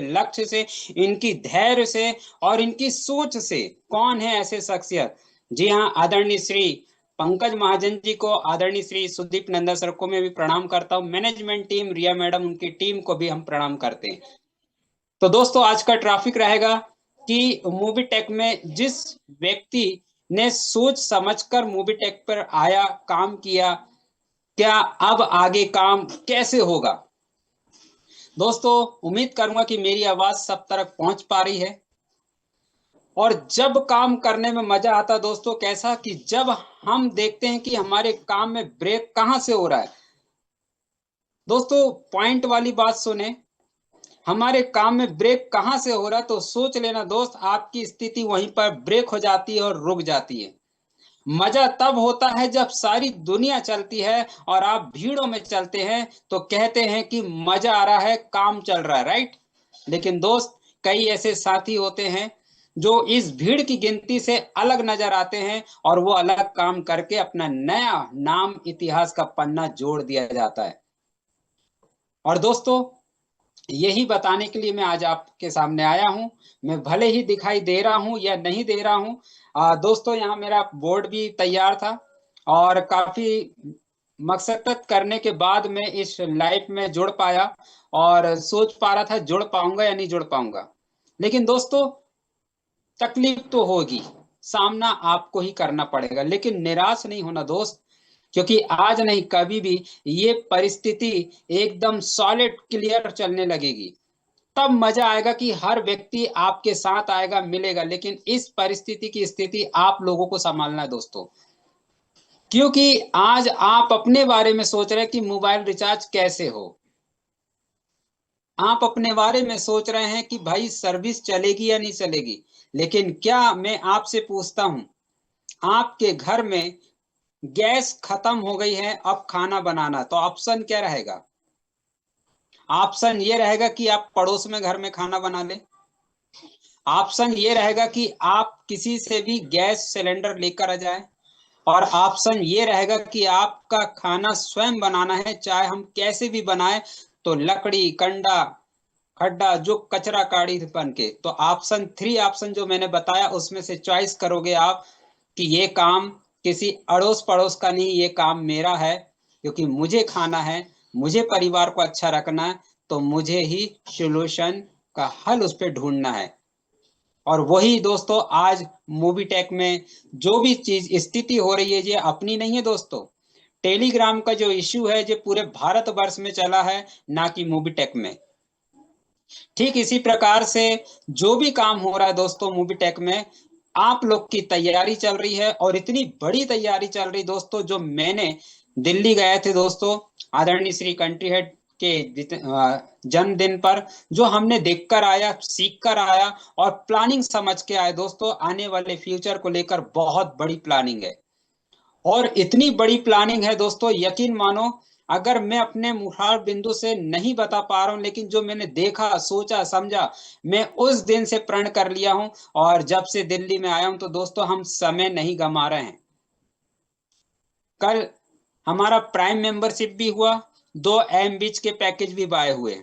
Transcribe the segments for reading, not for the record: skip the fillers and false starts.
लक्ष्य से, इनकी धैर्य से और इनकी सोच से। कौन है ऐसे शख्सियत? जी हाँ, आदरणीय श्री पंकज महाजन जी को, आदरणीय श्री सुदीप नंदा सर को मैं भी प्रणाम करता हूँ। मैनेजमेंट टीम, रिया मैडम, उनकी टीम को भी हम प्रणाम करते हैं। तो दोस्तों, आज का ट्रैफिक रहेगा कि मूवी टेक में जिस व्यक्ति ने सोच समझकर मूवी टेक पर आया, काम किया, क्या अब आगे काम कैसे होगा। दोस्तों, उम्मीद करूंगा कि मेरी आवाज सब तक पहुंच पा रही है। और जब काम करने में मजा आता दोस्तों, कैसा कि जब हम देखते हैं कि हमारे काम में ब्रेक कहां से हो रहा है। दोस्तों, पॉइंट वाली बात सुने, हमारे काम में ब्रेक कहां से हो रहा है तो सोच लेना दोस्त, आपकी स्थिति वहीं पर ब्रेक हो जाती है और रुक जाती है। मजा तब होता है जब सारी दुनिया चलती है और आप भीड़ों में चलते हैं तो कहते हैं कि मजा आ रहा है, काम चल रहा है, राइट। लेकिन दोस्त, कई ऐसे साथी होते हैं जो इस भीड़ की गिनती से अलग नजर आते हैं और वो अलग काम करके अपना नया नाम इतिहास का पन्ना जोड़ दिया जाता है। और दोस्तों, यही बताने के लिए मैं आज आपके सामने आया हूं। मैं भले ही दिखाई दे रहा हूं या नहीं दे रहा हूं, दोस्तों यहाँ मेरा बोर्ड भी तैयार था और काफी मशक्कत करने के बाद मैं इस लाइफ में जुड़ पाया और सोच पा रहा था जुड़ पाऊंगा या नहीं जुड़ पाऊंगा। लेकिन दोस्तों, तकलीफ तो होगी, सामना आपको ही करना पड़ेगा, लेकिन निराश नहीं होना दोस्त, क्योंकि आज नहीं कभी भी ये परिस्थिति एकदम सॉलिड क्लियर चलने लगेगी। तब मजा आएगा कि हर व्यक्ति आपके साथ आएगा, मिलेगा, लेकिन इस परिस्थिति की स्थिति आप लोगों को संभालना है दोस्तों। क्योंकि आज आप अपने बारे में सोच रहे हैं कि मोबाइल रिचार्ज कैसे हो, आप अपने बारे में सोच रहे हैं कि भाई सर्विस चलेगी या नहीं चलेगी। लेकिन क्या मैं आपसे पूछता हूं, आपके घर में गैस खत्म हो गई है, अब खाना बनाना, तो ऑप्शन क्या रहेगा? ऑप्शन ये रहेगा कि आप पड़ोस में घर में खाना बना ले, ऑप्शन ये रहेगा कि आप किसी से भी गैस सिलेंडर लेकर आ जाए, और ऑप्शन ये रहेगा कि आपका खाना स्वयं बनाना है, चाहे हम कैसे भी बनाए, तो लकड़ी कंडा खड्डा जो कचरा काड़ी बन के। तो ऑप्शन थ्री, ऑप्शन जो मैंने बताया, उसमें से चॉइस करोगे आप कि ये काम किसी अड़ोस पड़ोस का नहीं, ये काम मेरा है, क्योंकि मुझे खाना है, मुझे परिवार को अच्छा रखना है, तो मुझे ही सोल्यूशन का हल उस पर ढूंढना है। और वही दोस्तों, आज मूवी टेक में जो भी चीज स्थिति हो रही है, ये अपनी नहीं है दोस्तों। टेलीग्राम का जो इश्यू है, जो पूरे भारतवर्ष में चला है, ना कि मूवी टेक में। ठीक इसी प्रकार से जो भी काम हो रहा है दोस्तों मूवी टेक में, आप लोग की तैयारी चल रही है, और इतनी बड़ी तैयारी चल रही दोस्तों, जो मैंने दिल्ली गए थे दोस्तों, आदरणीय श्री कंट्री हेड के जन्मदिन पर, जो हमने देखकर आया, सीख कर आया और प्लानिंग समझ के आए दोस्तों। आने वाले फ्यूचर को लेकर बहुत बड़ी प्लानिंग है, और इतनी बड़ी प्लानिंग है दोस्तों, यकीन मानो, अगर मैं अपने मुहार बिंदु से नहीं बता पा रहा हूं, लेकिन जो मैंने देखा, सोचा, समझा, मैं उस दिन से प्रण कर लिया हूं। और जब से दिल्ली में आया हूं तो दोस्तों, हम समय नहीं गंवा रहे हैं। कल हमारा प्राइम मेंबरशिप भी हुआ, 2 MB के पैकेज भी बाय हुए,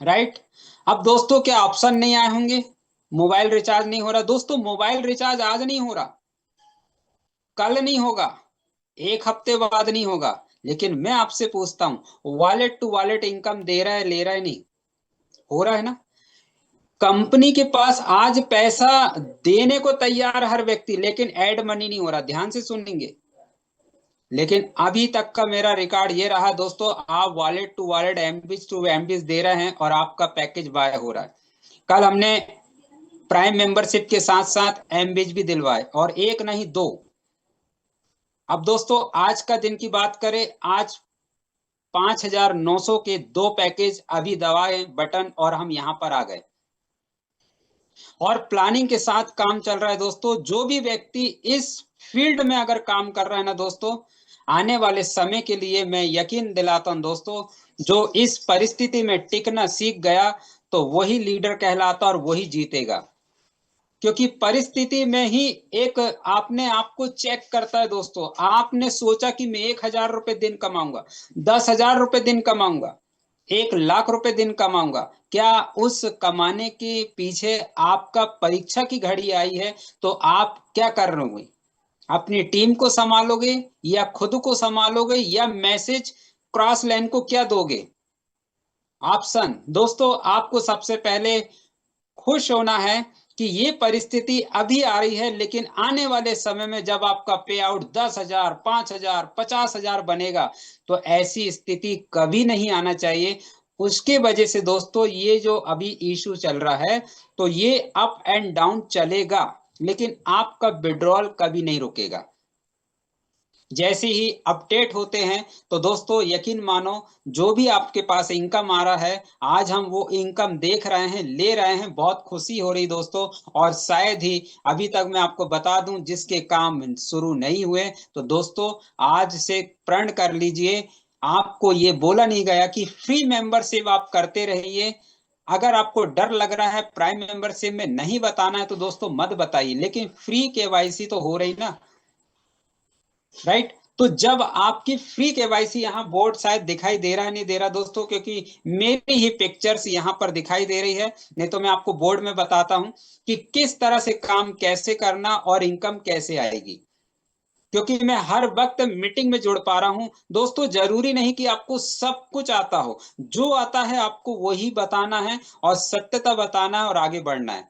राइट। अब दोस्तों, क्या ऑप्शन नहीं आए होंगे? मोबाइल रिचार्ज नहीं हो रहा दोस्तों, मोबाइल रिचार्ज आज नहीं हो रहा, कल नहीं होगा, एक हफ्ते बाद नहीं होगा। लेकिन मैं आपसे पूछता हूं, वॉलेट टू वॉलेट इनकम दे रहा है, ले रहा है? नहीं हो रहा है ना। कंपनी के पास आज पैसा देने को तैयार हर व्यक्ति, लेकिन एड मनी नहीं हो रहा, ध्यान से सुनेंगे। लेकिन अभी तक का मेरा रिकॉर्ड ये रहा दोस्तों, आप वॉलेट टू वॉलेट, एमबीज टू एमबीज दे रहे हैं और आपका पैकेज बाय हो रहा है। कल हमने प्राइम मेंबरशिप के साथ साथ एमबीज भी दिलवाए, और एक नहीं, दो। अब दोस्तों, आज का दिन की बात करें, आज 5,900 के 2 पैकेज अभी दबाए बटन और हम यहां पर आ गए, और प्लानिंग के साथ काम चल रहा है दोस्तों। जो भी व्यक्ति इस फील्ड में अगर काम कर रहा है ना दोस्तों, आने वाले समय के लिए मैं यकीन दिलाता हूं दोस्तों, जो इस परिस्थिति में टिकना सीख गया, तो वही लीडर कहलाता और वही जीतेगा। क्योंकि परिस्थिति में ही एक आपने आपको चेक करता है दोस्तों। आपने सोचा कि मैं 1,000 रुपए दिन कमाऊंगा, 10,000 रुपए दिन कमाऊंगा, 1 लाख रुपए दिन कमाऊंगा, क्या उस कमाने के पीछे आपका परीक्षा की घड़ी आई है तो आप क्या कर रहे होंगे? अपनी टीम को संभालोगे या खुद को संभालोगे या मैसेज क्रॉस लाइन को क्या दोगे? ऑप्शन दोस्तों, आपको सबसे पहले खुश होना है कि ये परिस्थिति अभी आ रही है, लेकिन आने वाले समय में जब आपका पे आउट 10,000, 5,000, 50,000 बनेगा तो ऐसी स्थिति कभी नहीं आना चाहिए। उसके वजह से दोस्तों ये जो अभी इशू चल रहा है तो ये अप एंड डाउन चलेगा, लेकिन आपका विड्रॉल कभी नहीं रुकेगा। जैसे ही अपडेट होते हैं तो दोस्तों यकीन मानो, जो भी आपके पास इनकम आ रहा है, आज हम वो इनकम देख रहे हैं, ले रहे हैं, बहुत खुशी हो रही दोस्तों। और शायद ही अभी तक मैं आपको बता दूं, जिसके काम शुरू नहीं हुए तो दोस्तों आज से प्रण कर लीजिए, आपको ये बोला नहीं गया कि फ्री मेंबरशिप आप करते रहिए। अगर आपको डर लग रहा है प्राइम मेंबरशिप में नहीं बताना है तो दोस्तों मत बताइए, लेकिन फ्री केवाईसी तो हो रही ना, राइट? तो जब आपकी फ्री केवाईसी, यहाँ बोर्ड शायद दिखाई दे रहा है नहीं दे रहा दोस्तों, क्योंकि मेरी ही पिक्चर्स यहाँ पर दिखाई दे रही है, नहीं तो मैं आपको बोर्ड में बताता हूँ कि किस तरह से काम कैसे करना और इनकम कैसे आएगी, क्योंकि मैं हर वक्त मीटिंग में जुड़ पा रहा हूं दोस्तों। जरूरी नहीं कि आपको सब कुछ आता हो, जो आता है आपको वही बताना है और सत्यता बताना है और आगे बढ़ना है।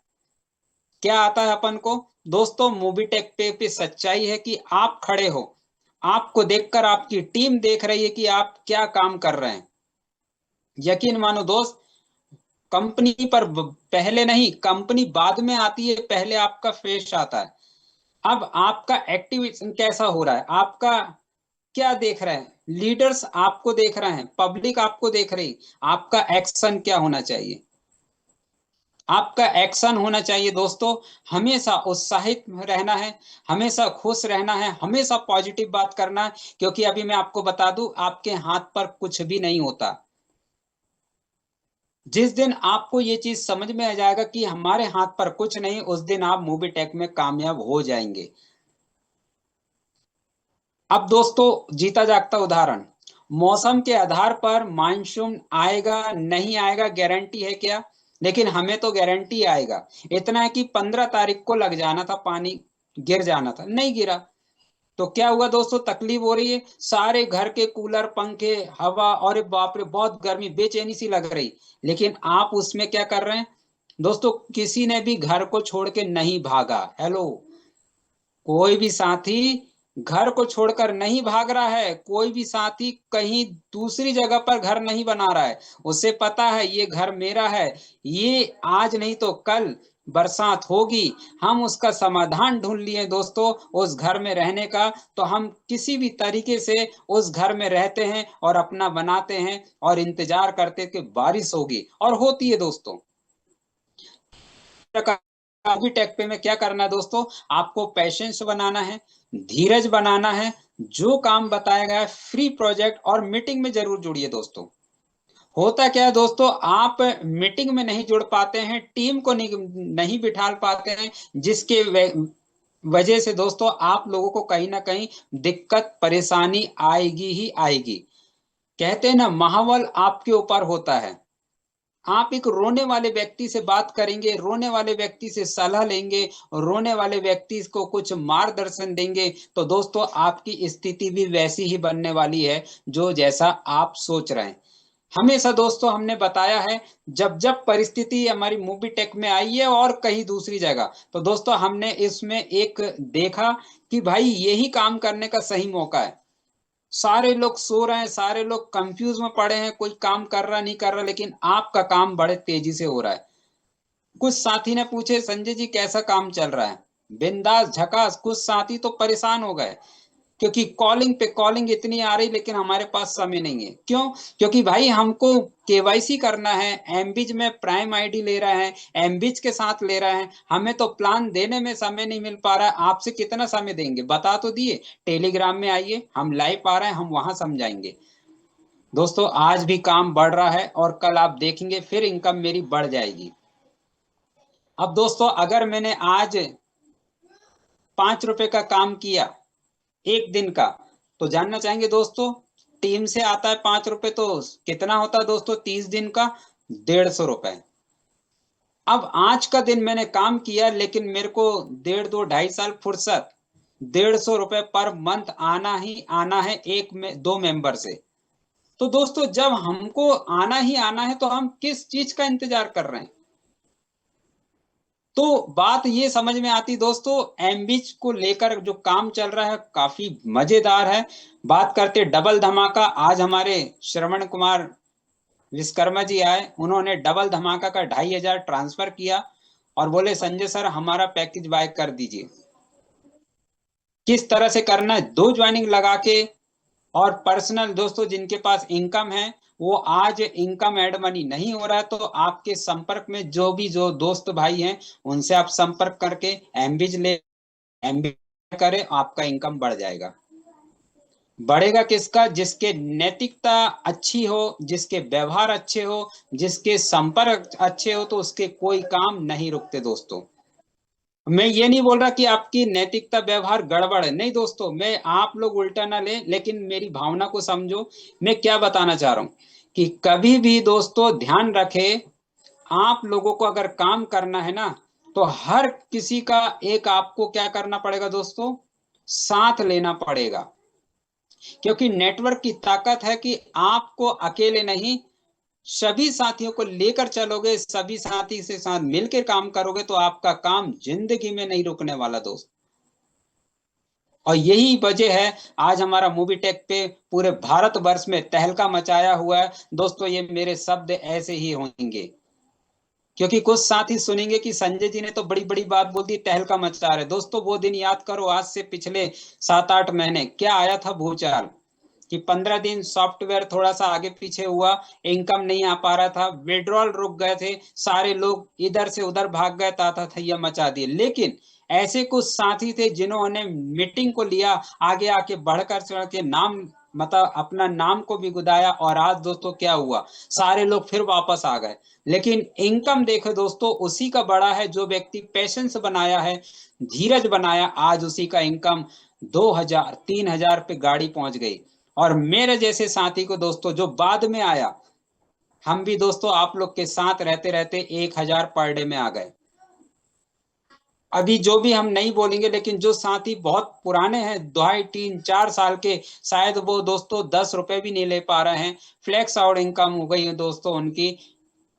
क्या आता है अपन को दोस्तों? मूवी टेक पे सच्चाई है कि आप खड़े हो, आपको देखकर आपकी टीम देख रही है कि आप क्या काम कर रहे हैं। यकीन मानो दोस्त, कंपनी पर पहले नहीं, कंपनी बाद में आती है, पहले आपका फेस आता है। अब आपका एक्टिवेशन कैसा हो रहा है, आपका क्या देख रहे हैं, लीडर्स आपको देख रहे हैं, पब्लिक आपको देख रही, आपका एक्शन क्या होना चाहिए? आपका एक्शन होना चाहिए दोस्तों, हमेशा उत्साहित रहना है, हमेशा खुश रहना है, हमेशा पॉजिटिव बात करना है, क्योंकि अभी मैं आपको बता दूं आपके हाथ पर कुछ भी नहीं होता। जिस दिन आपको ये चीज समझ में आ जाएगा कि हमारे हाथ पर कुछ नहीं, उस दिन आप मूवी टेक में कामयाब हो जाएंगे। अब दोस्तों जीता जागता उदाहरण, मौसम के आधार पर मानसून आएगा नहीं आएगा गारंटी है क्या? लेकिन हमें तो गारंटी आएगा। इतना है कि 15 तारीख को लग जाना था, पानी गिर जाना था, नहीं गिरा। तो क्या हुआ दोस्तों? तकलीफ हो रही है, सारे घर के कूलर, पंखे, हवा, और बाप रे बहुत गर्मी, बेचैनी सी लग रही। लेकिन आप उसमें क्या कर रहे हैं दोस्तों? किसी ने भी घर को छोड़ के नहीं भागा। हेलो, कोई भी साथी घर को छोड़कर नहीं भाग रहा है, कोई भी साथी कहीं दूसरी जगह पर घर नहीं बना रहा है। उसे पता है ये घर मेरा है, ये आज नहीं तो कल बरसात होगी, हम उसका समाधान ढूंढ लिए दोस्तों उस घर में रहने का। तो हम किसी भी तरीके से उस घर में रहते हैं और अपना बनाते हैं और इंतजार करते कि बारिश होगी, और होती है दोस्तों। अभी टेक पे में क्या करना है दोस्तों? आपको पैशंस बनाना है, धीरज बनाना है, जो काम बताया गया है फ्री प्रोजेक्ट और मीटिंग में जरूर जुड़िए दोस्तों। होता क्या है दोस्तों, आप मीटिंग में नहीं जुड़ पाते हैं, टीम को नहीं बिठा पाते हैं, जिसके वजह से दोस्तों आप लोगों को कहीं ना कहीं दिक्कत परेशानी आएगी ही आएगी। कहते हैं ना, माहौल आपके ऊपर होता है। आप एक रोने वाले व्यक्ति से बात करेंगे, रोने वाले व्यक्ति से सलाह लेंगे, रोने वाले व्यक्ति को कुछ मार्गदर्शन देंगे, तो दोस्तों आपकी स्थिति भी वैसी ही बनने वाली है जो जैसा आप सोच रहे हैं। हमेशा दोस्तों हमने बताया है, जब जब परिस्थिति हमारी मूवी टेक में आई है और कहीं दूसरी जगह, तो दोस्तों हमने इसमें एक देखा कि भाई यही काम करने का सही मौका है। सारे लोग सो रहे हैं, सारे लोग कंफ्यूज में पड़े हैं, कोई काम कर रहा नहीं कर रहा, लेकिन आपका काम बड़े तेजी से हो रहा है। कुछ साथी ने पूछे संजय जी कैसा काम चल रहा है? बिंदास झकास। कुछ साथी तो परेशान हो गए, क्योंकि कॉलिंग पे कॉलिंग इतनी आ रही, लेकिन हमारे पास समय नहीं है। क्यों? क्योंकि भाई हमको केवाईसी करना है, एमबीज में प्राइम आईडी ले रहे हैं, एमबीज के साथ ले रहे हैं, हमें तो प्लान देने में समय नहीं मिल पा रहा है। आपसे कितना समय देंगे, बता तो दिए, टेलीग्राम में आइए, हम लाइव आ रहे हैं, हम वहां समझाएंगे। दोस्तों आज भी काम बढ़ रहा है और कल आप देखेंगे फिर इनकम मेरी बढ़ जाएगी। अब दोस्तों अगर मैंने आज 5 रुपए का काम किया 1 दिन का, तो जानना चाहेंगे दोस्तों टीम से आता है 5 रुपए तो कितना होता है दोस्तों 30 दिन का 150 रुपए। अब आज का दिन मैंने काम किया लेकिन मेरे को 1.5 2 2.5 साल फुर्सत 150 रुपए पर मंथ आना ही आना है एक में 2 मेंबर से। तो दोस्तों जब हमको आना ही आना है तो हम किस चीज का इंतजार कर रहे हैं। तो बात ये समझ में आती दोस्तों, एमबीच को लेकर जो काम चल रहा है काफी मजेदार है। बात करते डबल धमाका, आज हमारे श्रवण कुमार विश्वकर्मा जी आए, उन्होंने डबल धमाका का 2,500 ट्रांसफर किया और बोले संजय सर हमारा पैकेज बाय कर दीजिए। किस तरह से करना है, 2 ज्वाइनिंग लगा के। और पर्सनल दोस्तों जिनके पास इनकम है वो आज इनकम एड मनी नहीं हो रहा है तो आपके संपर्क में जो दोस्त भाई हैं उनसे आप संपर्क करके एमबीज ले, एमबीज करें, आपका इनकम बढ़ जाएगा। बढ़ेगा किसका, जिसके नैतिकता अच्छी हो, जिसके व्यवहार अच्छे हो, जिसके संपर्क अच्छे हो, तो उसके कोई काम नहीं रुकते दोस्तों। मैं ये नहीं बोल रहा कि आपकी नैतिकता व्यवहार गड़बड़ है, नहीं दोस्तों, मैं आप लोग उल्टा ना लें लेकिन मेरी भावना को समझो। मैं क्या बताना चाह रहा हूं कि कभी भी दोस्तों ध्यान रखें, आप लोगों को अगर काम करना है ना तो हर किसी का एक आपको क्या करना पड़ेगा दोस्तों, साथ लेना पड़ेगा। क्योंकि नेटवर्क की ताकत है कि आपको अकेले नहीं, सभी साथियों को लेकर चलोगे, सभी साथी से साथ मिलकर काम करोगे तो आपका काम जिंदगी में नहीं रुकने वाला दोस्त। और यही वजह है आज हमारा मूवी टेक पे पूरे भारतवर्ष में तहलका मचाया हुआ है दोस्तों। ये मेरे शब्द ऐसे ही होंगे क्योंकि कुछ साथी सुनेंगे कि संजय जी ने तो बड़ी बड़ी बात बोल दी, तहलका मचा रहे। दोस्तों वो दिन याद करो, आज से पिछले 7 8 महीने क्या आया था भूचाल कि 15 दिन सॉफ्टवेयर थोड़ा सा आगे पीछे हुआ, इनकम नहीं आ पा रहा था, विड्रॉल रुक गए थे, सारे लोग इधर से उधर भाग गए, ताता थैया मचा दिए। लेकिन ऐसे कुछ साथी थे जिन्होंने मीटिंग को लिया, आगे आके बढ़कर चढ़ के नाम मतलब अपना नाम को भी गुदाया और आज दोस्तों क्या हुआ, सारे लोग फिर वापस आ गए। लेकिन इनकम देखो दोस्तों, उसी का बड़ा है जो व्यक्ति पेशेंस बनाया है, धीरज बनाया, आज उसी का इनकम 2,000 3,000 पे गाड़ी पहुंच गई। और मेरे जैसे साथी को दोस्तों जो बाद में आया, हम भी दोस्तों आप लोग के साथ रहते रहते 1,000 पर डे में आ गए। अभी जो भी हम नहीं बोलेंगे लेकिन जो साथी बहुत पुराने हैं, 2.5 3 4 साल के, शायद वो दोस्तों 10 रुपए भी नहीं ले पा रहे हैं, फ्लैक्स आउट इनकम हो गई है दोस्तों उनकी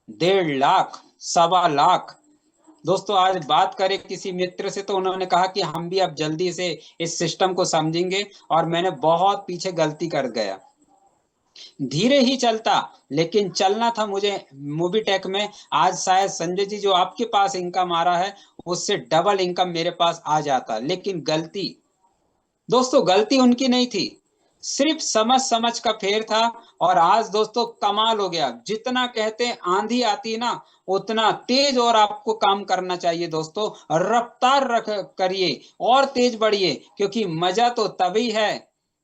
1.5 लाख 1.25 लाख। दोस्तों आज बात करें किसी मित्र से तो उन्होंने कहा कि हम भी अब जल्दी से इस सिस्टम को समझेंगे और मैंने बहुत पीछे गलती कर गया, धीरे ही चलता लेकिन चलना था मुझे मूवी टेक में। आज शायद संजय जी जो आपके पास इनकम आ रहा है उससे डबल इनकम मेरे पास आ जाता, लेकिन गलती दोस्तों गलती उनकी नहीं थी, सिर्फ समझ समझ का फेर था। और आज दोस्तों कमाल हो गया, जितना कहते हैं आंधी आती ना उतना तेज और आपको काम करना चाहिए दोस्तों, रफ्तार रख करिए और तेज बढ़िए, क्योंकि मजा तो तभी है,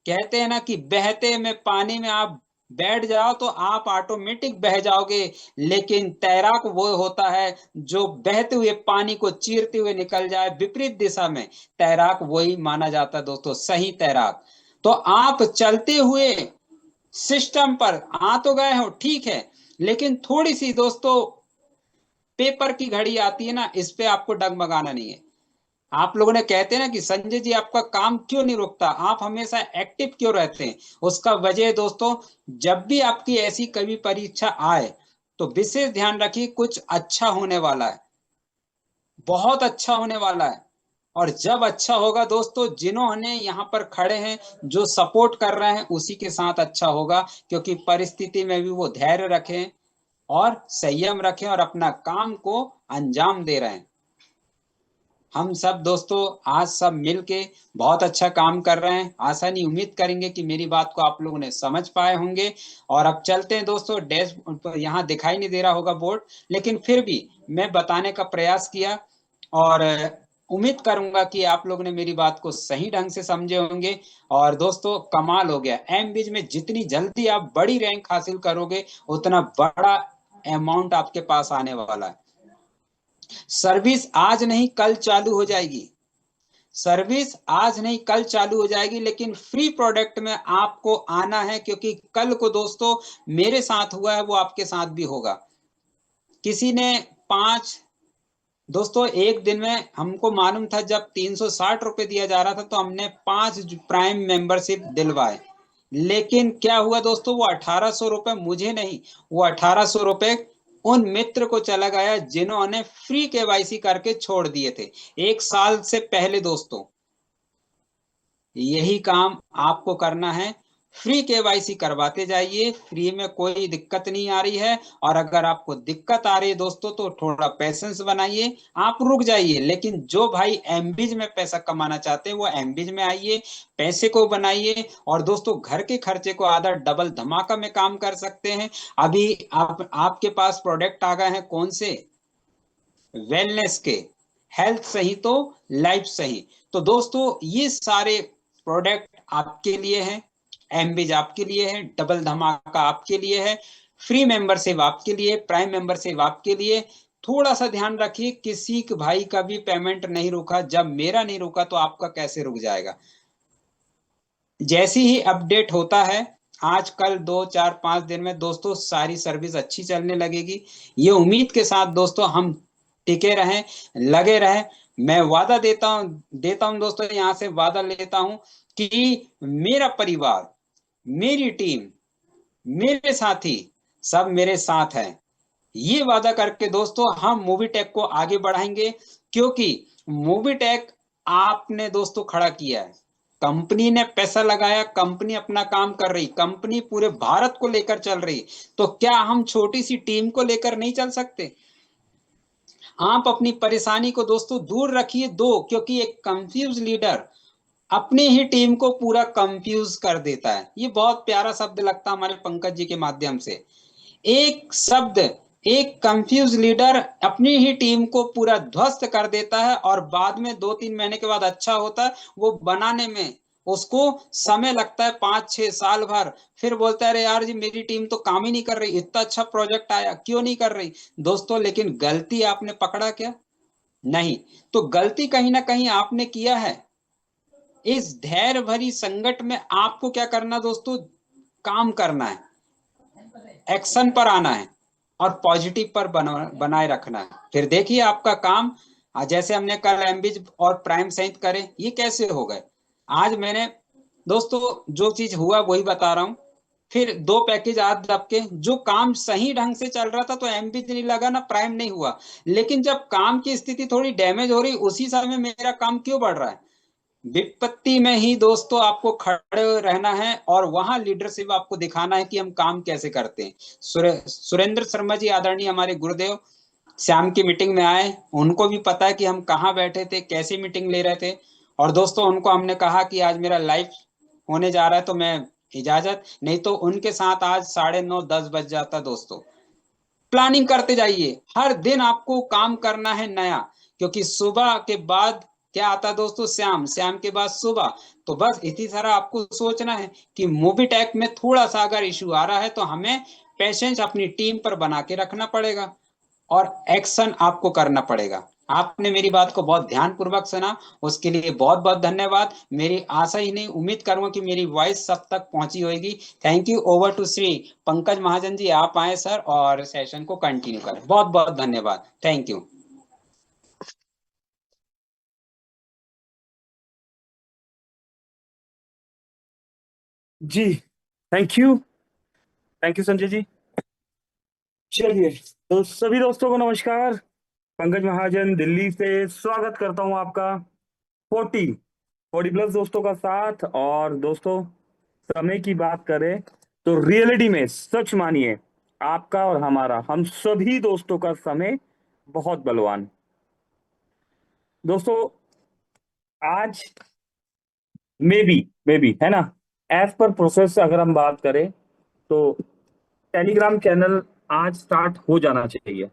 कहते हैं ना कि बहते में पानी में आप बैठ जाओ तो आप ऑटोमेटिक बह जाओगे, लेकिन तैराक वो होता है जो बहते हुए पानी को चीरते हुए निकल जाए विपरीत दिशा में, तैराक वही माना जाता है दोस्तों, सही तैराक। तो आप चलते हुए सिस्टम पर आ तो गए हो ठीक है, लेकिन थोड़ी सी दोस्तों पेपर की घड़ी आती है ना, इस पे आपको डगमगाना नहीं है। आप लोगों ने कहते हैं ना कि संजय जी आपका काम क्यों नहीं रुकता, आप हमेशा एक्टिव क्यों रहते हैं, उसका वजह है दोस्तों, जब भी आपकी ऐसी कभी परीक्षा आए तो विशेष ध्यान रखिए कुछ अच्छा होने वाला है, बहुत अच्छा होने वाला है। और जब अच्छा होगा दोस्तों, जिन्होंने यहाँ पर खड़े हैं जो सपोर्ट कर रहे हैं उसी के साथ अच्छा होगा, क्योंकि परिस्थिति में भी वो धैर्य रखें और संयम रखें और अपना काम को अंजाम दे रहे हैं। हम सब दोस्तों आज सब मिलके बहुत अच्छा काम कर रहे हैं, आशा नहीं उम्मीद करेंगे कि मेरी बात को आप लोगों ने समझ पाए होंगे। और अब चलते हैं दोस्तों, डैश यहाँ दिखाई नहीं दे रहा होगा बोर्ड, लेकिन फिर भी मैं बताने का प्रयास किया और उम्मीद करूंगा कि आप लोगों ने मेरी बात को सही ढंग से समझे होंगे। और दोस्तों कमाल हो गया, एमबीज में जितनी जल्दी आप बड़ी रैंक हासिल करोगे उतना बड़ा अमाउंट आपके पास आने वाला है। सर्विस आज नहीं कल चालू हो जाएगी, सर्विस आज नहीं कल चालू हो जाएगी, लेकिन फ्री प्रोडक्ट में आपको आना है, क्योंकि कल को दोस्तों मेरे साथ हुआ है वो आपके साथ भी होगा। किसी ने 5, दोस्तों एक दिन में हमको मालूम था जब 360 रुपये दिया जा रहा था तो हमने 5 प्राइम मेंबरशिप दिलवाए। लेकिन क्या हुआ दोस्तों, वो 1800 रुपये मुझे नहीं, वो 1800 रुपये उन मित्र को चला गया जिन्होंने फ्री केवाईसी करके छोड़ दिए थे 1 साल से पहले। दोस्तों यही काम आपको करना है, फ्री केवाईसी करवाते जाइए, फ्री में कोई दिक्कत नहीं आ रही है। और अगर आपको दिक्कत आ रही है दोस्तों तो थोड़ा पैसेंस बनाइए, आप रुक जाइए। लेकिन जो भाई एमबीज में पैसा कमाना चाहते हैं वो एमबीज में आइए, पैसे को बनाइए। और दोस्तों घर के खर्चे को आधा डबल धमाका में काम कर सकते हैं। अभी आपके पास प्रोडक्ट आ गए हैं कौन से, वेलनेस के, हेल्थ सही तो लाइफ सही। तो दोस्तों ये सारे प्रोडक्ट आपके लिए हैं, एमबीज आपके लिए है, डबल धमाका आपके लिए है, फ्री मेंबरशिप आपके लिए, प्राइम मेंबरशिप आपके लिए। थोड़ा सा ध्यान रखिए, किसी के भाई का भी पेमेंट नहीं रुका, जब मेरा नहीं रुका तो आपका कैसे रुक जाएगा। जैसी ही अपडेट होता है आज कल 2 4 5 दिन में दोस्तों सारी सर्विस अच्छी चलने लगेगी। ये उम्मीद के साथ दोस्तों हम टिके रहें, लगे रहें। मैं वादा देता हूं दोस्तों, यहाँ से वादा लेता हूं कि मेरा परिवार, मेरी टीम, मेरे साथी सब मेरे साथ हैं। ये वादा करके दोस्तों हम मूवी टेक को आगे बढ़ाएंगे, क्योंकि मूवी टेक आपने दोस्तों खड़ा किया है, कंपनी ने पैसा लगाया, कंपनी अपना काम कर रही, कंपनी पूरे भारत को लेकर चल रही। तो क्या हम छोटी सी टीम को लेकर नहीं चल सकते? आप अपनी परेशानी को दोस्तों दूर रखिए, क्योंकि एक कंफ्यूज लीडर अपनी ही टीम को पूरा कंफ्यूज कर देता है। ये बहुत प्यारा शब्द लगता है हमारे पंकज जी के माध्यम से। एक शब्द, एक कंफ्यूज लीडर अपनी ही टीम को पूरा ध्वस्त कर देता है, और बाद में 2 3 महीने के बाद अच्छा होता है वो बनाने में उसको समय लगता है 5 6 साल भर। फिर बोलता है अरे यार जी मेरी टीम तो काम ही नहीं कर रही, इतना अच्छा प्रोजेक्ट आया क्यों नहीं कर रही। दोस्तों लेकिन गलती आपने पकड़ा क्या? नहीं। तो गलती कहीं ना कहीं आपने किया है। इस धैर्य भरी संकट में आपको क्या करना दोस्तों, काम करना है, एक्शन पर आना है, और पॉजिटिव पर बनाए रखना है। फिर देखिए आपका काम, जैसे हमने कल एमबीज और प्राइम सहित करे, ये कैसे हो गए। आज मैंने दोस्तों जो चीज हुआ वही बता रहा हूँ। फिर 2 पैकेज आज आपके, जो काम सही ढंग से चल रहा था तो एमबीज नहीं लगा ना प्राइम नहीं हुआ। लेकिन जब काम की स्थिति थोड़ी डैमेज हो रही उसी समय मेरा काम क्यों बढ़ रहा है? विपत्ति में ही दोस्तों आपको खड़े रहना है, और वहां लीडरशिप आपको दिखाना है कि हम काम कैसे करते हैं। सुरेंद्र शर्मा जी आदरणीय हमारे गुरुदेव श्याम की मीटिंग में आए, उनको भी पता है कि हम कहाँ बैठे थे, कैसी मीटिंग ले रहे थे। और दोस्तों उनको हमने कहा कि आज मेरा लाइव होने जा रहा है तो मैं इजाजत, नहीं तो उनके साथ आज 9:30 10 बज जाता दोस्तों। प्लानिंग करते जाइए, हर दिन आपको काम करना है नया, क्योंकि सुबह के बाद क्या आता है दोस्तों, शाम, शाम के बाद सुबह। तो बस इसी तरह आपको सोचना है कि मूवी टैक में थोड़ा सा अगर इशू आ रहा है तो हमें पेशेंस अपनी टीम पर बना के रखना पड़ेगा, और एक्शन आपको करना पड़ेगा। आपने मेरी बात को बहुत ध्यान पूर्वक सुना, उसके लिए बहुत बहुत धन्यवाद। मेरी आशा ही नहीं, उम्मीद करूंगा कि मेरी वॉइस सब तक पहुंची होगी। Thank you. Over to Shri Pankaj Mahajan ji, आप आए सर और सेशन को कंटिन्यू करें। बहुत बहुत धन्यवाद, थैंक यू। जी, thank you. Thank you Sanjay ji. चलिए, तो सभी दोस्तों को नमस्कार। पंकज महाजन दिल्ली से स्वागत करता हूं आपका 40 प्लस दोस्तों का साथ। और दोस्तों, समय की बात करें तो रियलिटी में सच मानिए, आपका और हमारा, हम सभी दोस्तों का समय बहुत बलवान। दोस्तों, आज मे बी है ना, एज पर प्रोसेस अगर हम बात करें तो टेलीग्राम चैनल आज स्टार्ट हो जाना चाहिए।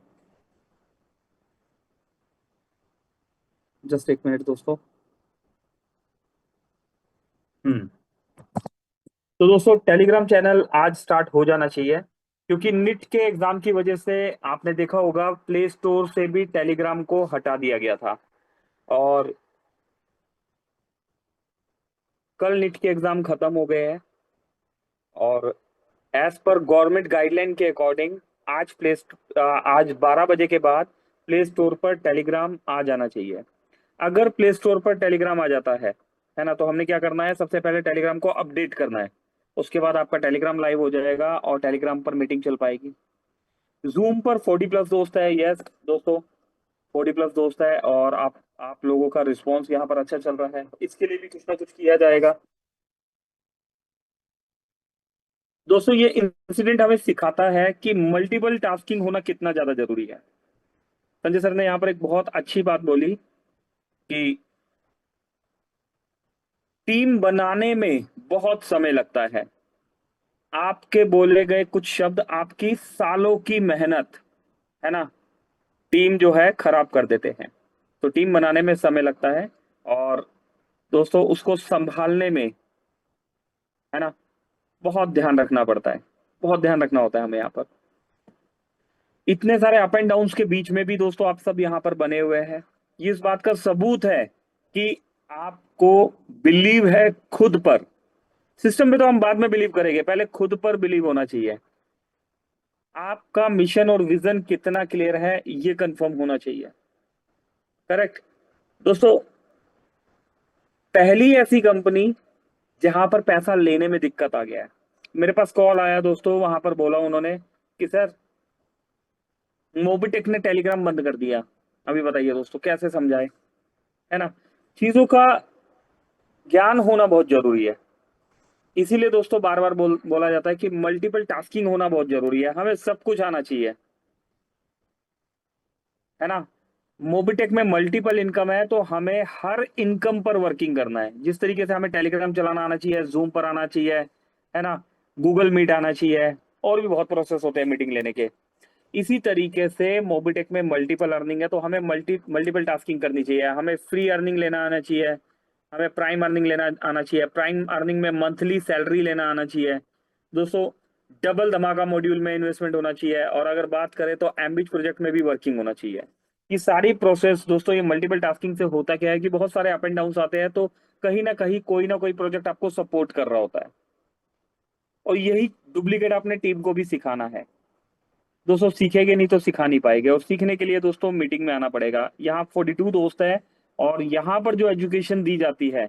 जस्ट एक मिनट दोस्तों। हम्म तो दोस्तों, टेलीग्राम चैनल आज स्टार्ट हो जाना चाहिए, क्योंकि निट के एग्जाम की वजह से आपने देखा होगा प्ले स्टोर से भी टेलीग्राम को हटा दिया गया था। और कल नीट के एग्जाम खत्म हो गए हैं और एज पर गवर्नमेंट गाइडलाइन के अकॉर्डिंग आज 12 बजे के बाद प्ले स्टोर पर टेलीग्राम आ जाना चाहिए। अगर प्ले स्टोर पर टेलीग्राम आ जाता है ना, तो हमने क्या करना है, सबसे पहले टेलीग्राम को अपडेट करना है। उसके बाद आपका टेलीग्राम लाइव हो जाएगा और टेलीग्राम पर मीटिंग चल पाएगी। जूम पर 40+ दोस्त है। यस दोस्तों, 40+ दोस्त है और आप लोगों का रिस्पॉन्स यहाँ पर अच्छा चल रहा है, इसके लिए भी कुछ ना कुछ किया जाएगा। दोस्तों ये इंसिडेंट हमें सिखाता है कि मल्टीपल टास्किंग होना कितना ज्यादा जरूरी है। संजय सर ने यहाँ पर एक बहुत अच्छी बात बोली कि टीम बनाने में बहुत समय लगता है। आपके बोले गए कुछ शब्द आपकी सालों की मेहनत, है ना, टीम जो है खराब कर देते हैं। तो टीम बनाने में समय लगता है और दोस्तों उसको संभालने में, है ना, बहुत ध्यान रखना पड़ता है। बहुत ध्यान रखना होता है हमें यहाँ पर। इतने सारे अप एंड डाउन्स के बीच में भी दोस्तों आप सब यहाँ पर बने हुए हैं। ये इस बात का सबूत है कि आपको बिलीव है खुद पर। सिस्टम पे तो हम बाद में बिलीव करेंगे, पहले खुद पर बिलीव होना चाहिए। आपका मिशन और विजन कितना क्लियर है ये कंफर्म होना चाहिए। करेक्ट दोस्तों, पहली ऐसी कंपनी जहां पर पैसा लेने में दिक्कत आ गया है। मेरे पास कॉल आया दोस्तों, वहां पर बोला उन्होंने कि सर मोबिटेक ने टेलीग्राम बंद कर दिया। अभी बताइए दोस्तों कैसे समझाए, है ना। चीजों का ज्ञान होना बहुत जरूरी है। इसीलिए दोस्तों बार बार बोला जाता है कि मल्टीपल टास्किंग होना बहुत जरूरी है। हमें सब कुछ आना चाहिए, है ना। मोबिटेक में मल्टीपल इनकम है तो हमें हर इनकम पर वर्किंग करना है। जिस तरीके से हमें टेलीग्राम चलाना आना चाहिए, जूम पर आना चाहिए, है ना, गूगल मीट आना चाहिए, और भी बहुत प्रोसेस होते हैं मीटिंग लेने के। इसी तरीके से मोबिटेक में मल्टीपल अर्निंग है तो हमें मल्टीपल टास्किंग करनी चाहिए। हमें फ्री अर्निंग लेना आना चाहिए, हमें प्राइम अर्निंग लेना आना चाहिए, प्राइम अर्निंग में मंथली सैलरी लेना आना चाहिए दोस्तों। डबल धमाका मॉड्यूल में इन्वेस्टमेंट होना चाहिए, और अगर बात करें तो एम्बिट प्रोजेक्ट में भी वर्किंग होना चाहिए। ये सारी प्रोसेस दोस्तों, ये मल्टीपल टास्किंग से होता क्या है कि बहुत सारे अप एंड डाउन आते हैं, तो कहीं ना कोई प्रोजेक्ट आपको सपोर्ट कर रहा होता है, और यही डुप्लीकेट अपने टीम को भी सिखाना है। दोस्तों सीखेंगे नहीं तो सिखा नहीं पाएंगे, और सीखने के लिए दोस्तों मीटिंग में आना पड़ेगा। यहाँ 42 दोस्त है और यहाँ पर जो एजुकेशन दी जाती है,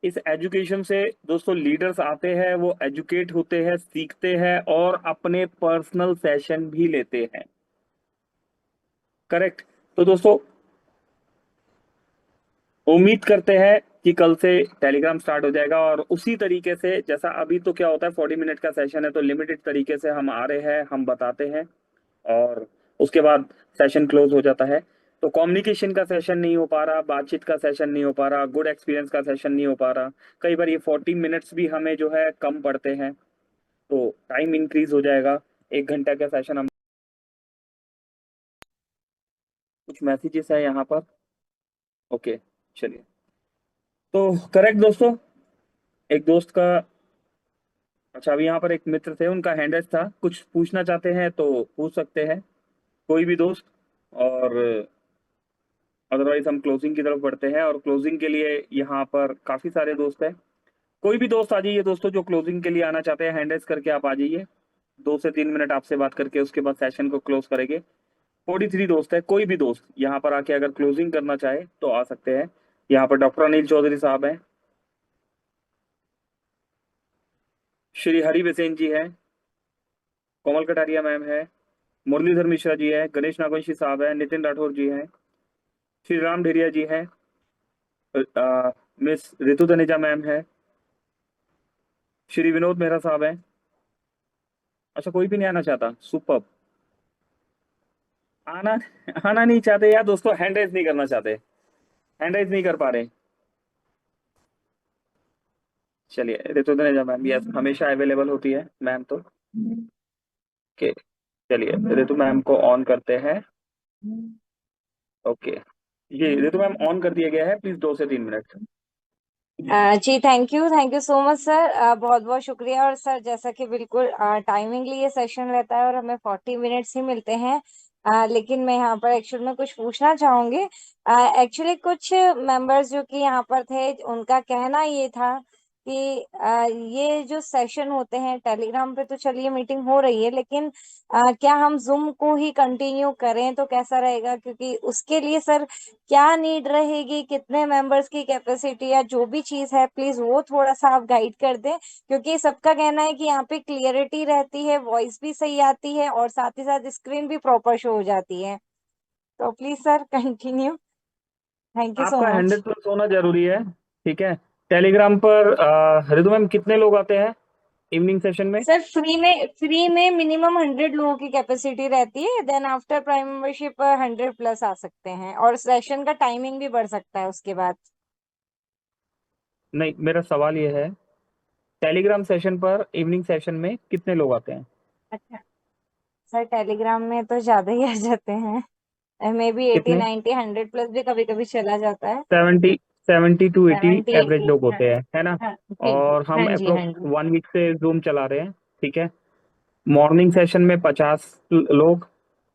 इस एजुकेशन से दोस्तों लीडर्स आते हैं, वो एजुकेट होते हैं, सीखते हैं और अपने पर्सनल सेशन भी लेते हैं। करेक्ट। तो दोस्तों उम्मीद करते हैं कि कल से टेलीग्राम स्टार्ट हो जाएगा, और उसी तरीके से जैसा अभी तो क्या होता है 40 मिनट का सेशन है, तो लिमिटेड तरीके से हम आ रहे हैं, हम बताते हैं और उसके बाद सेशन क्लोज हो जाता है। तो कम्युनिकेशन का सेशन नहीं हो पा रहा, बातचीत का सेशन नहीं हो पा रहा, गुड एक्सपीरियंस का सेशन नहीं हो पा रहा। कई बार ये 40 मिनट्स भी हमें जो है कम पड़ते हैं, तो टाइम इंक्रीज हो जाएगा। 1 घंटा का सेशन हम, कुछ मैसेजेस है यहाँ पर। ओके चलिए, तो करेक्ट दोस्तों, एक दोस्त का, अच्छा अभी यहाँ पर एक मित्र थे, उनका हैंड राइज था, कुछ पूछना चाहते हैं तो पूछ सकते हैं कोई भी दोस्त, और अदरवाइज हम क्लोजिंग की तरफ बढ़ते हैं। और क्लोजिंग के लिए यहाँ पर काफी सारे दोस्त हैं। कोई भी दोस्त आ जाइए दोस्तों, जो क्लोजिंग के लिए आना चाहते हैं, हैंड राइज करके आप आ जाइए। 2 से 3 मिनट आपसे बात करके उसके बाद सेशन को क्लोज करेंगे। 43 दोस्त है, कोई भी दोस्त यहाँ पर आके अगर क्लोजिंग करना चाहे तो आ सकते हैं। यहाँ पर डॉक्टर अनिल चौधरी साहब हैं, श्री हरि बेसेन जी हैं, कोमल कटारिया मैम है, मुरलीधर मिश्रा जी है, गणेश नागवंशी साहब है, नितिन राठौर जी हैं, श्री राम ढेरिया जी हैं, मिस रितु तनेजा मैम है, श्री विनोद मेहरा साहब हैं। अच्छा कोई भी नहीं आना चाहता, सुपर। आना आना नहीं चाहते या दोस्तों हैंड राइज नहीं करना चाहते, हैंड राइज नहीं कर पा रहे। चलिए रितु तनेजा मैम, यस हमेशा अवेलेबल होती है मैम तो। ओके चलिए रितु मैम को ऑन करते हैं। ओके, ये रितु मैम ऑन कर दिया गया है, प्लीज 2 से 3 मिनट। जी thank you so much sir, बहुत बहुत शुक्रिया। और सर जैसा कि बिल्कुल टाइमिंगली ये सेशन रहता है और हमें 40 मिनट्स ही मिलते हैं, लेकिन मैं यहाँ पर एक्चुअल में कुछ पूछना चाहूंगी। एक्चुअली कुछ मेंबर्स जो कि यहाँ पर थे, उनका कहना ये था कि ये जो सेशन होते हैं टेलीग्राम पे, तो चलिए मीटिंग हो रही है, लेकिन क्या हम जूम को ही कंटिन्यू करें तो कैसा रहेगा? क्योंकि उसके लिए सर क्या नीड रहेगी, कितने मेंबर्स की कैपेसिटी या जो भी चीज है, प्लीज वो थोड़ा सा आप गाइड कर दें, क्योंकि सबका कहना है कि यहाँ पे क्लियरिटी रहती है, वॉइस भी सही आती है और साथ ही साथ स्क्रीन भी प्रॉपर शो हो जाती है। तो please sir continue. Thank you सो आपका मच। 100+ होना जरूरी है। ठीक है। टेलीग्राम पर रितु मैम कितने लोग आते हैं इवनिंग सेशन में? सर फ्री में मिनिमम 100 लोगों की कैपेसिटी रहती है, देन आफ्टर प्राइम मेंबरशिप 100+ आ सकते हैं, और सेशन का टाइमिंग भी बढ़ सकता है उसके बाद। नहीं, मेरा सवाल ये है, टेलीग्राम सेशन पर इवनिंग सेशन में कितने लोग आते हैं? अच्छा सर, टेलीग्राम में तो ज्यादा ही आ जाते हैं, मे बी 80 कितने? 90 100+ भी कभी कभी चला जाता है। 70 to 80 70 एवरेज 80। लोग होते हाँ। हैं, है ना? हाँ जी जी, और हम हाँ जी हाँ अप्रोक्स जी। 1 वीक से जूम चला रहे हैं। ठीक है। मॉर्निंग सेशन में 50 लोग,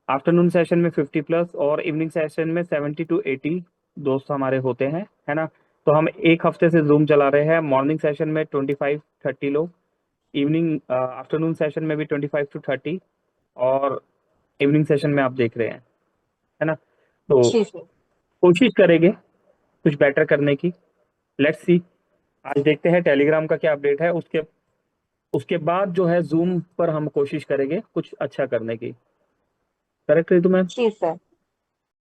आफ्टरनून सेशन में 50+, और इवनिंग सेशन में 70 to 80 दोस्त हमारे होते हैं, है ना? तो हम एक हफ्ते से जूम चला रहे हैं। मॉर्निंग सेशन में 25-30 लोग, इवनिंग आफ्टरनून सेशन में भी 25 to 30, और इवनिंग सेशन में आप देख रहे हैं, है ना? तो जी सर। कोशिश करेंगे कुछ बेटर करने की। लेट्स सी, आज देखते हैं टेलीग्राम का क्या अपडेट है। उसके उसके बाद जो है जूम पर हम कोशिश करेंगे कुछ अच्छा करने की। करेक्ट है तुम्हें? जी सर।